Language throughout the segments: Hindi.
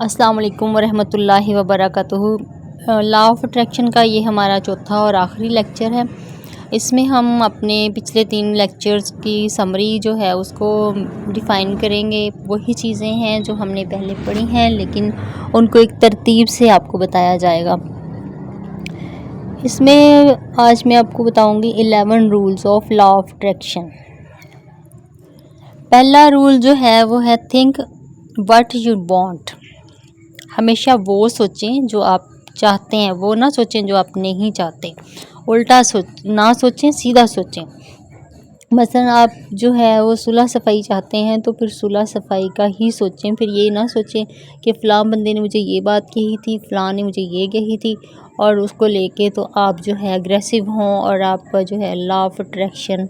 अस्सलाम वालेकुम वरहमतुल्लाहि वबरकातुहू। लॉ ऑफ़ अट्रैक्शन का ये हमारा चौथा और आखिरी लेक्चर है। इसमें हम अपने पिछले 3 लेक्चर्स की समरी जो है उसको डिफ़ाइन करेंगे। वही चीज़ें हैं जो हमने पहले पढ़ी हैं, लेकिन उनको एक तरतीब से आपको बताया जाएगा। इसमें आज मैं आपको बताऊंगी 11 rules of law of attraction. पहला रूल जो है वो है थिंक व्हाट यू वांट। हमेशा वो सोचें जो आप चाहते हैं, वो ना सोचें जो आप नहीं चाहते। उल्टा ना सोचें, सीधा सोचें। मसलन आप जो है वो सुलह सफ़ाई चाहते हैं तो फिर सुलह सफ़ाई का ही सोचें। फिर ये ना सोचें कि फ़लाँ बंदे ने मुझे ये बात कही थी, फ़लाँ ने मुझे ये कही थी, और उसको लेके तो आप जो है अग्रेसिव हों और आपका जो है लॉ ऑफ़ अट्रैक्शन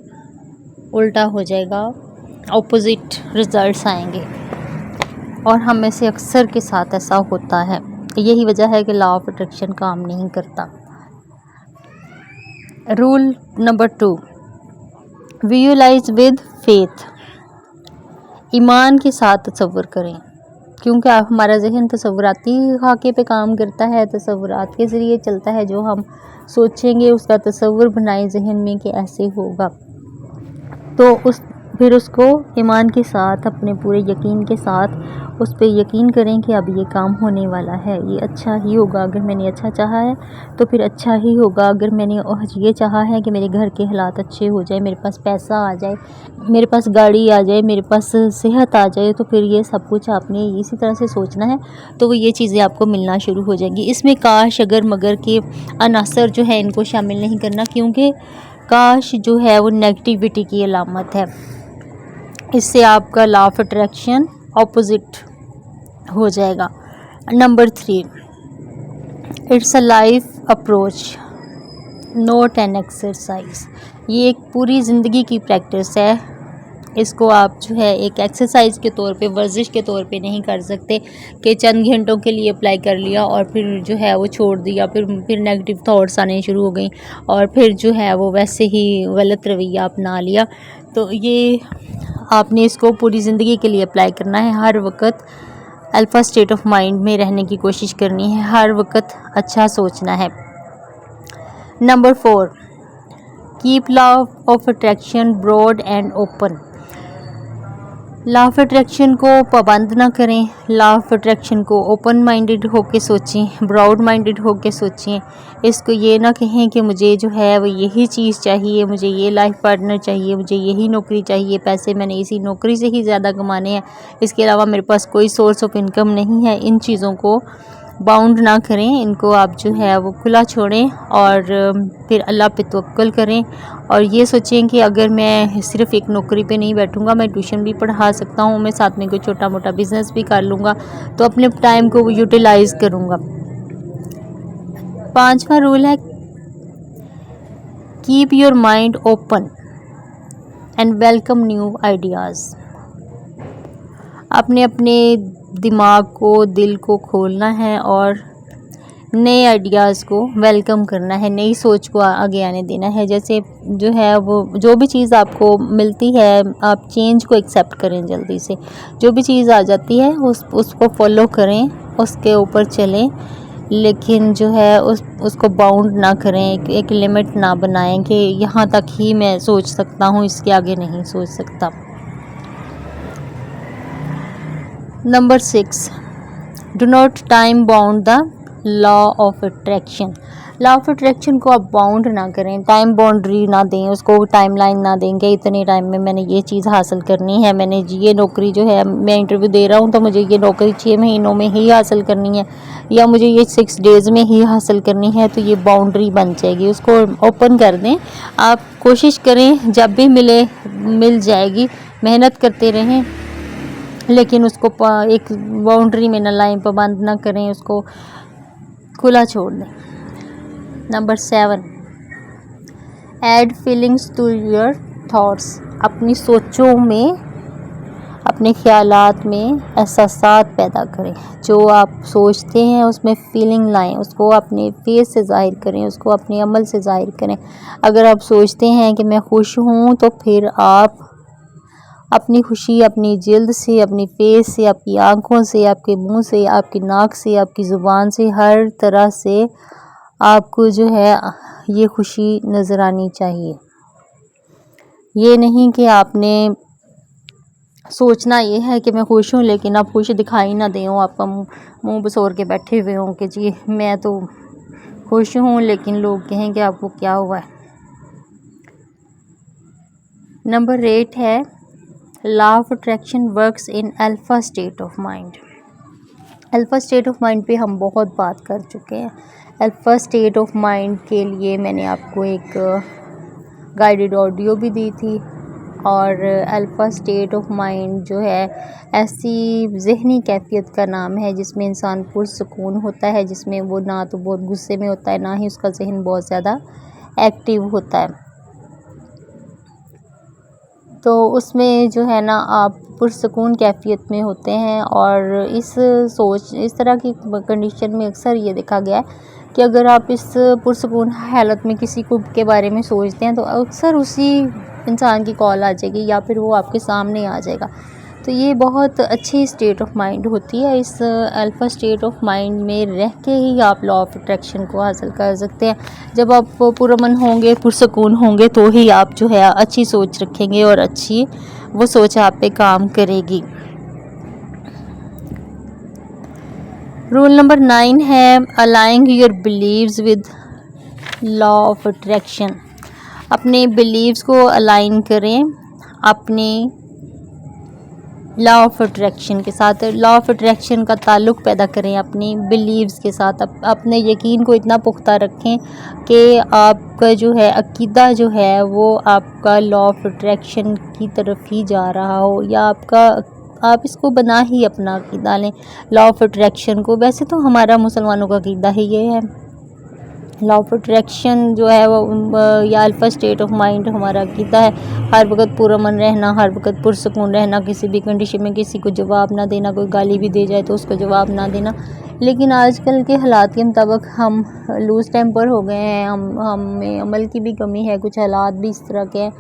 उल्टा हो जाएगा, ऑपोजिट रिज़ल्ट्स आएंगे। और हम में से अक्सर के साथ ऐसा होता है। यही वजह है कि लॉ ऑफ़ अट्रैक्शन काम नहीं करता। Rule number 2, visualise with faith. ईमान के साथ तसव्वुर करें, क्योंकि हमारा जहन तसव्वुराती खाके पे काम करता है। तसव्वुरात के ज़रिए चलता है। जो हम सोचेंगे उसका तसव्वुर बनाएं जहन में कि ऐसे होगा, तो फिर उसको ईमान के साथ, अपने पूरे यकीन के साथ उस पर यकीन करें कि अब ये काम होने वाला है, ये अच्छा ही होगा। अगर मैंने अच्छा चाहा है तो फिर अच्छा ही होगा। अगर मैंने ये चाहा है कि मेरे घर के हालात अच्छे हो जाए, मेरे पास पैसा आ जाए, मेरे पास गाड़ी आ जाए, मेरे पास सेहत आ जाए, तो फिर ये सब कुछ आपने इसी तरह से सोचना है, तो वो ये चीज़ें आपको मिलना शुरू हो जाएंगी। इसमें काश, अगर, मगर के अनासर जो है इनको शामिल नहीं करना, क्योंकि काश जो है वो नेगेटिविटी की अलामत है। इससे आपका लॉ ऑफ़ अट्रैक्शन ऑपोजिट हो जाएगा। Number 3, it's a life approach note an exercise. ये एक पूरी ज़िंदगी की प्रैक्टिस है। इसको आप जो है एक एक्सरसाइज के तौर पे, वर्जिश के तौर पे नहीं कर सकते कि चंद घंटों के लिए अप्लाई कर लिया और फिर जो है वो छोड़ दिया, फिर नेगेटिव थॉट्स आने शुरू हो गई और फिर जो है वो वैसे ही गलत रवैया अपना लिया। तो ये आपने इसको पूरी ज़िंदगी के लिए अप्लाई करना है। हर वक्त अल्फ़ा स्टेट ऑफ माइंड में रहने की कोशिश करनी है, हर वक्त अच्छा सोचना है। Number 4, keep law of attraction broad and open. Law of attraction को पाबंद ना करें। लॉ ऑफ अट्रैक्शन को ओपन माइंडेड होके सोचें, ब्रॉड माइंडेड होके सोचें। इसको ये ना कहें कि मुझे जो है वो यही चीज़ चाहिए, मुझे ये लाइफ पार्टनर चाहिए, मुझे यही नौकरी चाहिए, पैसे मैंने इसी नौकरी से ही ज़्यादा कमाने हैं, इसके अलावा मेरे पास कोई सोर्स ऑफ इनकम नहीं है। इन चीज़ों को बाउंड ना करें, इनको आप जो है वो खुला छोड़ें और फिर अल्लाह पे तवक्कुल करें। और ये सोचें कि अगर मैं सिर्फ़ एक नौकरी पे नहीं बैठूंगा, मैं ट्यूशन भी पढ़ा सकता हूँ, मैं साथ में कोई छोटा मोटा बिज़नेस भी कर लूँगा, तो अपने टाइम को यूटिलाइज़ करूँगा। 5वां रूल है keep your mind open and welcome new ideas. आपने अपने दिमाग को, दिल को खोलना है और नए आइडियाज़ को वेलकम करना है, नई सोच को आगे आने देना है। जैसे जो है वो जो भी चीज़ आपको मिलती है, आप चेंज को एक्सेप्ट करें जल्दी से। जो भी चीज़ आ जाती है उसको फॉलो करें, उसके ऊपर चलें, लेकिन जो है उसको बाउंड ना करें, एक लिमिट ना बनाएं कि यहाँ तक ही मैं सोच सकता हूँ, इसके आगे नहीं सोच सकता। Number 6, do not time bound the law of attraction. Law of attraction को आप बाउंड ना करें, टाइम बाउंड्री ना दें, उसको टाइमलाइन ना दें कि इतने टाइम में मैंने ये चीज़ हासिल करनी है, मैंने ये नौकरी जो है, मैं इंटरव्यू दे रहा हूँ तो मुझे ये नौकरी 6 महीनों में ही हासिल करनी है या मुझे ये 6 डेज़ में ही हासिल करनी है, तो ये बाउंड्री बन जाएगी। उसको ओपन कर दें। आप कोशिश करें, जब भी मिल जाएगी, मेहनत करते रहें, लेकिन उसको एक बाउंड्री में न लाएं, पाबंद ना करें, उसको खुला छोड़ दें। Number 7, add feelings to your thoughts. अपनी सोचों में, अपने ख्यालात में एहसासात पैदा करें। जो आप सोचते हैं उसमें फीलिंग लाएं, उसको अपने फेस से ज़ाहिर करें, उसको अपने अमल से ज़ाहिर करें। अगर आप सोचते हैं कि मैं खुश हूँ, तो फिर आप अपनी खुशी अपनी जिल्द से, अपनी फेस से, आपकी आंखों से, आपके मुंह से, आपकी नाक से, आपकी ज़ुबान से, हर तरह से आपको जो है ये खुशी नज़र आनी चाहिए। ये नहीं कि आपने सोचना ये है कि मैं खुश हूँ लेकिन आप खुश दिखाई ना दें, आपका मुंह बसोर के बैठे हुए हों कि जी मैं तो खुश हूँ, लेकिन लोग कहें कि आपको क्या हुआ है। नंबर 8 है law of attraction works in alpha state of mind. Alpha state of mind पे हम बहुत बात कर चुके हैं। अल्फा स्टेट ऑफ माइंड के लिए मैंने आपको एक गाइडेड ऑडियो भी दी थी। और अल्फ़ा स्टेट ऑफ माइंड जो है ऐसी ज़हनी कैफियत का नाम है जिसमें इंसान पुरसकून होता है, जिसमें वो ना तो बहुत गुस्से में होता है, ना ही उसका जहन बहुत ज़्यादा एक्टिव होता है। तो उसमें जो है ना आप पुरसकून कैफियत में होते हैं। और इस तरह की कंडीशन में अक्सर ये देखा गया है कि अगर आप इस पुरसकून हालत में किसी को के बारे में सोचते हैं तो अक्सर उसी इंसान की कॉल आ जाएगी या फिर वो आपके सामने आ जाएगा। तो ये बहुत अच्छी स्टेट ऑफ माइंड होती है। इस अल्फ़ा स्टेट ऑफ माइंड में रह के ही आप लॉ ऑफ अट्रैक्शन को हासिल कर सकते हैं। जब आप पुरअमन होंगे, पुरसकून होंगे, तो ही आप जो है अच्छी सोच रखेंगे और अच्छी वो सोच आप पे काम करेगी। रूल नंबर 9 है aligning your beliefs with law of attraction. अपने बिलीव्स को अलाइन करें अपने लॉ ऑफ अट्रैक्शन के साथ। लॉ ऑफ अट्रैक्शन का ताल्लुक़ पैदा करें अपनी बिलीव्स के साथ। अपने यकीन को इतना पुख्ता रखें कि आपका जो है अकीदा जो है वो आपका लॉ ऑफ अट्रैक्शन की तरफ ही जा रहा हो, या आप इसको बना ही अपना अकीदा लें लॉ ऑफ अट्रैक्शन को। वैसे तो हमारा मुसलमानों का अकीदा ही ये है। लॉ ऑफ अट्रैक्शन जो है वो या अल्फ़ा स्टेट ऑफ माइंड हमारा अकीदा है। हर वक्त पुरअमन रहना, हर वक्त पुरसकून रहना, किसी भी कंडीशन में किसी को जवाब ना देना, कोई गाली भी दे जाए तो उसको जवाब ना देना। लेकिन आजकल के हालात के मुताबिक हम लूज़ टेम्पर हो गए हैं, हमें अमल की भी कमी है, कुछ हालात भी इस तरह के हैं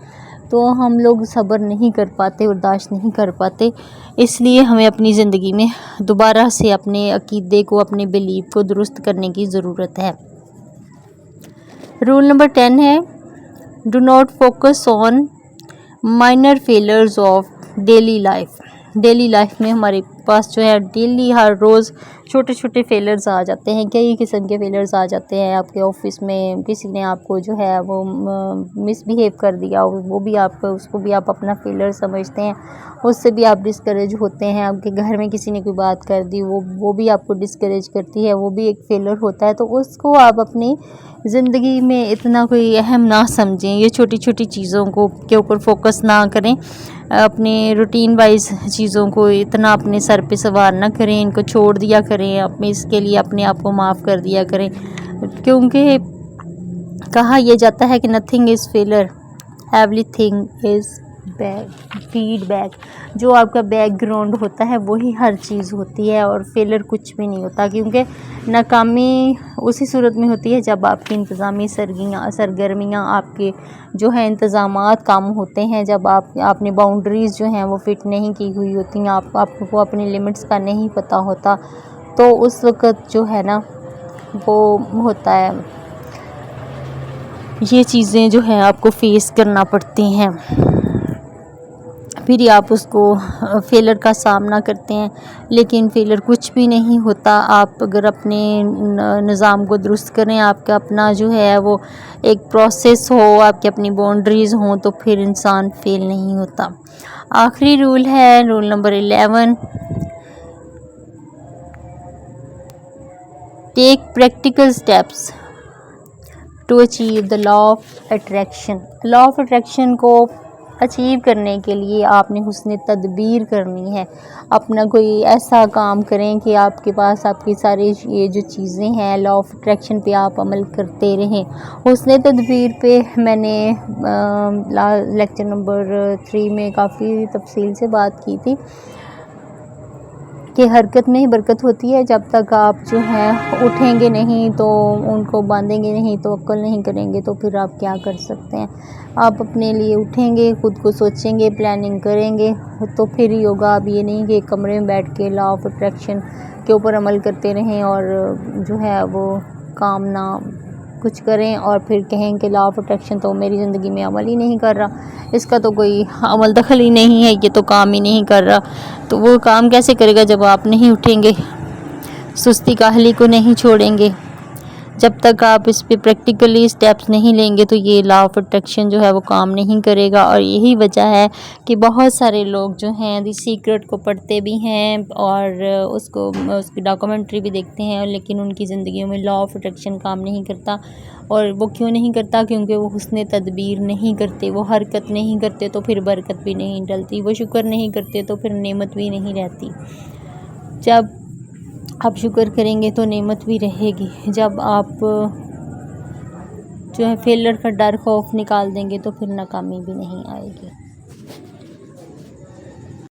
तो हम लोग सब्र नहीं कर पाते, बर्दाश्त नहीं कर पाते। इसलिए हमें अपनी ज़िंदगी में दोबारा से अपने अकीदे को, अपने बिलीव को दुरुस्त करने की ज़रूरत है। रूल नंबर 10 है do not focus on minor failures of daily life. Daily life में हमारे पास जो है डेली हर रोज़ छोटे छोटे फेलियर्स आ जाते हैं, कई किस्म के फेलियर्स आ जाते हैं। आपके ऑफिस में किसी ने आपको जो है वो मिसबिहेव कर दिया, वो भी उसको भी आप अपना फेलियर समझते हैं, उससे भी आप डिस्करेज होते हैं। आपके घर में किसी ने कोई बात कर दी, वो भी आपको डिस्करेज करती है, वो भी एक फेलियर होता है। तो उसको आप अपनी ज़िंदगी में इतना कोई अहम ना समझें, ये छोटी छोटी चीज़ों को के ऊपर फोकस ना करें, अपने रूटीन वाइज चीज़ों को इतना अपने सर पे सवार ना करें, इनको छोड़ दिया करें, अपने इसके लिए अपने आप को माफ़ कर दिया करें। क्योंकि कहा यह जाता है कि nothing is failure, everything is feedback. जो आपका बैकग्राउंड होता है वही हर चीज़ होती है और फेलियर कुछ भी नहीं होता। क्योंकि नाकामी उसी सूरत में होती है जब आपकी इंतज़ामी सरगर्मियाँ आपके जो है इंतज़ामात कम होते हैं, जब आपने बाउंड्रीज़ जो हैं वो फिट नहीं की हुई होती हैं, आपको अपनी लिमिट्स का नहीं पता होता, तो उस वक़्त जो है ना वो होता है, ये चीज़ें जो है आपको फेस करना पड़ती हैं। फिर आप उसको फेलियर का सामना करते हैं, लेकिन फेलियर कुछ भी नहीं होता। आप अगर अपने निज़ाम को दुरुस्त करें, आपका अपना जो है वो एक प्रोसेस हो, आपकी अपनी बाउंड्रीज़ हों, तो फिर इंसान फेल नहीं होता। आखिरी रूल है rule number 11, take practical steps to achieve the law of attraction. Law of attraction को अचीव करने के लिए आपने हुस्न तदबीर करनी है। अपना कोई ऐसा काम करें कि आपके पास आपकी सारी ये जो चीज़ें हैं लॉ ऑफ अट्रैक्शन पे आप अमल करते रहें। हुस्न तदबीर पे मैंने लेक्चर नंबर 3 में काफ़ी तफसील से बात की थी कि हरकत में ही बरकत होती है। जब तक आप जो है उठेंगे नहीं, तो उनको बांधेंगे नहीं, तो अक्ल नहीं करेंगे, तो फिर आप क्या कर सकते हैं। आप अपने लिए उठेंगे, खुद को सोचेंगे, प्लानिंग करेंगे, तो फिर ही होगा। अब ये नहीं कि एक कमरे में बैठ के लॉ ऑफ अट्रैक्शन के ऊपर अमल करते रहें और जो है वो काम ना कुछ करें और फिर कहें कि लॉ ऑफ अट्रैक्शन तो मेरी ज़िंदगी में अमल ही नहीं कर रहा, इसका तो कोई अमल दखल ही नहीं है, ये तो काम ही नहीं कर रहा। तो वो काम कैसे करेगा जब आप नहीं उठेंगे, सुस्ती काहली को नहीं छोड़ेंगे। जब तक आप इस पे प्रैक्टिकली स्टेप्स नहीं लेंगे तो ये लॉ ऑफ अट्रैक्शन जो है वो काम नहीं करेगा। और यही वजह है कि बहुत सारे लोग जो हैं द सीक्रेट को पढ़ते भी हैं और उसकी डॉक्यूमेंट्री भी देखते हैं, लेकिन उनकी ज़िंदगियों में लॉ ऑफ अट्रैक्शन काम नहीं करता। और वो क्यों नहीं करता? क्योंकि वो हुस्न तदबीर नहीं करते, वो हरकत नहीं करते, तो फिर बरकत भी नहीं डलती। वो शुक्र नहीं करते तो फिर नेमत भी नहीं रहती। जब आप शुक्र करेंगे तो नेमत भी रहेगी। जब आप जो है फेलियर का डर खौफ निकाल देंगे तो फिर नाकामी भी नहीं आएगी।